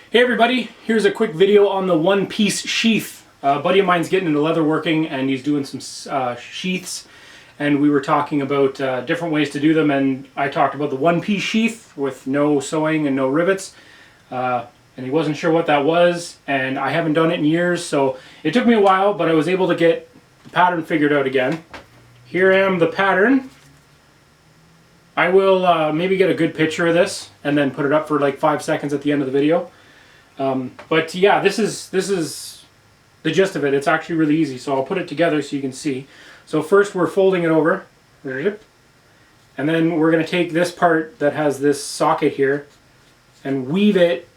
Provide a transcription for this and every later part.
Hey everybody, here's a quick video on the one-piece sheath. A buddy of mine's getting into leather working and he's doing some sheaths, and we were talking about different ways to do them, and I talked about the one-piece sheath with no sewing and no rivets, and he wasn't sure what that was, and I haven't done it in years, so it took me a while, but I was able to get the pattern figured out again. Here I am, the pattern. I will maybe get a good picture of this and then put it up for like 5 seconds at the end of the video. But yeah, this is the gist of it. It's actually really easy, so I'll put it together so you can see. So first we're folding it over, and then we're going to take this part that has this socket here and weave it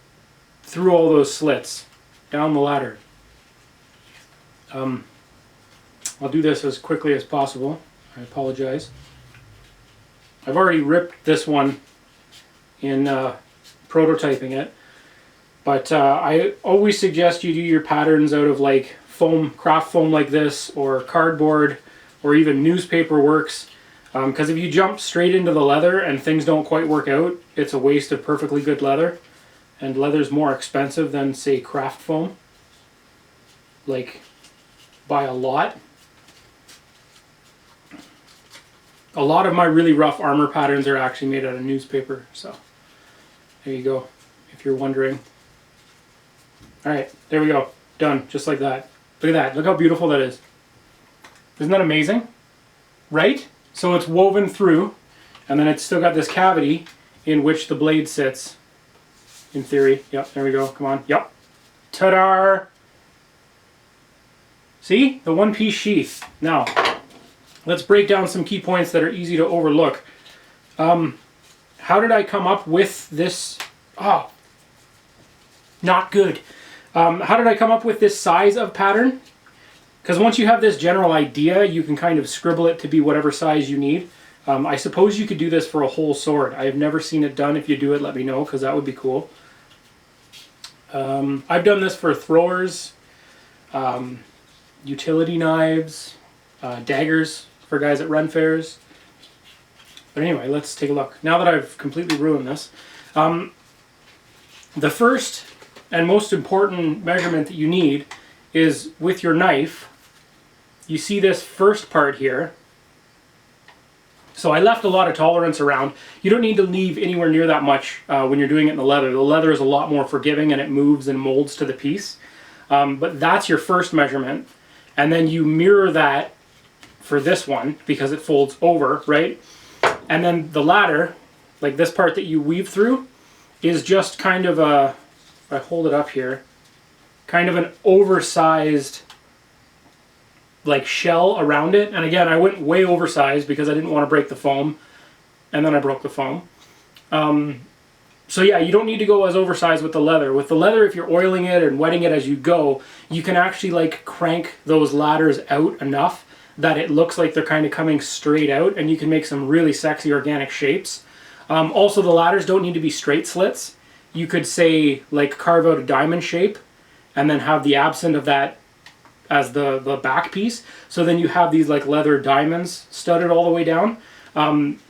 through all those slits down the ladder. I'll do this as quickly as possible. I apologize. I've already ripped this one in prototyping it. But I always suggest you do your patterns out of like foam, craft foam like this, or cardboard, or even newspaper works. Because if you jump straight into the leather and things don't quite work out, it's a waste of perfectly good leather. And leather's more expensive than, say, craft foam. Like, by a lot. A lot of my really rough armor patterns are actually made out of newspaper. So, there you go, if you're wondering. Alright, there we go. Done. Just like that. Look at that. Look how beautiful that is. Isn't that amazing? Right? So it's woven through, and then it's still got this cavity in which the blade sits. In theory. Yep, there we go. Come on. Yep. Ta-da! See? The one-piece sheath. Now, let's break down some key points that are easy to overlook. How did I come up with this? Oh, not good. How did I come up with this size of pattern? Because once you have this general idea, you can kind of scribble it to be whatever size you need. I suppose you could do this for a whole sword. I have never seen it done. If you do it, let me know, because that would be cool. I've done this for throwers, utility knives, daggers for guys at run fairs. But anyway, let's take a look. Now that I've completely ruined this, the first and most important measurement that you need is with your knife. You see this first part here. So I left a lot of tolerance around. You don't need to leave anywhere near that much when you're doing it in the leather. The leather is a lot more forgiving and it moves and molds to the piece. But that's your first measurement. And then you mirror that for this one because it folds over, right? And then the ladder, like this part that you weave through, is just kind of a, if I hold it up here, kind of an oversized like shell around it. And again, I went way oversized because I didn't want to break the foam, and then I broke the foam. So yeah, you don't need to go as oversized with the leather. With the leather, if you're oiling it and wetting it as you go, you can actually like crank those ladders out enough that it looks like they're kind of coming straight out, and you can make some really sexy organic shapes. Also, the ladders don't need to be straight slits. You could say like carve out a diamond shape and then have the absent of that as the back piece. So then you have these like leather diamonds studded all the way down.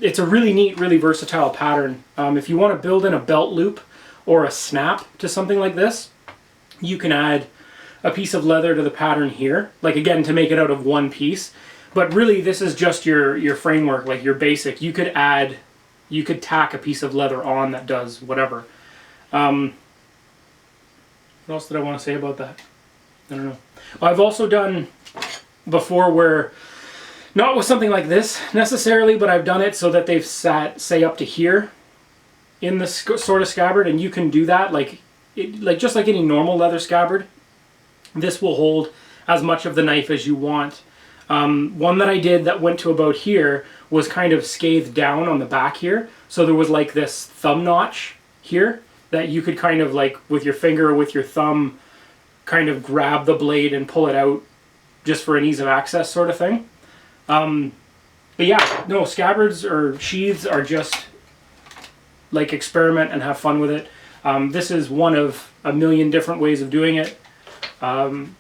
It's a really neat, really versatile pattern. If you want to build in a belt loop or a snap to something like this, you can add a piece of leather to the pattern here, like again to make it out of one piece. But really this is just your framework, like your basic. You could tack a piece of leather on that does whatever. What else did I want to say about that? I don't know. I've also done before where, not with something like this necessarily, but I've done it so that they've sat, say, up to here in the sort of scabbard, and you can do that like just like any normal leather scabbard. This will hold as much of the knife as you want. One that I did that went to about here was kind of scathed down on the back here, so there was like this thumb notch here that you could kind of like with your finger or with your thumb kind of grab the blade and pull it out just for an ease of access sort of thing. But yeah, no, scabbards or sheaths are just like experiment and have fun with it. This is one of a million different ways of doing it.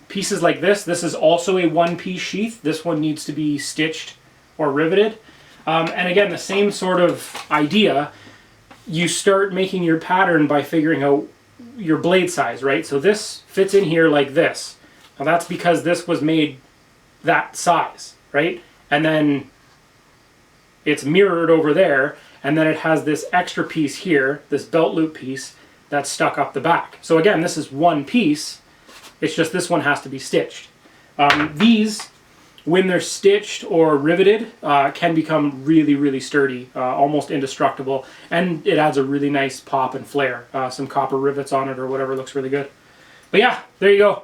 Pieces like this is also a one-piece sheath. This one needs to be stitched or riveted. And again, the same sort of idea. You start making your pattern by figuring out your blade size, right? So this fits in here like this. Now that's because this was made that size, right? And then it's mirrored over there, and then it has this extra piece here, this belt loop piece, that's stuck up the back. So again, this is one piece, it's just this one has to be stitched. These, when they're stitched or riveted, can become really, really sturdy, almost indestructible, and it adds a really nice pop and flair. Some copper rivets on it or whatever looks really good. But yeah, there you go.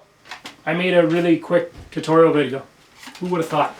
I made a really quick tutorial video. Who would have thought?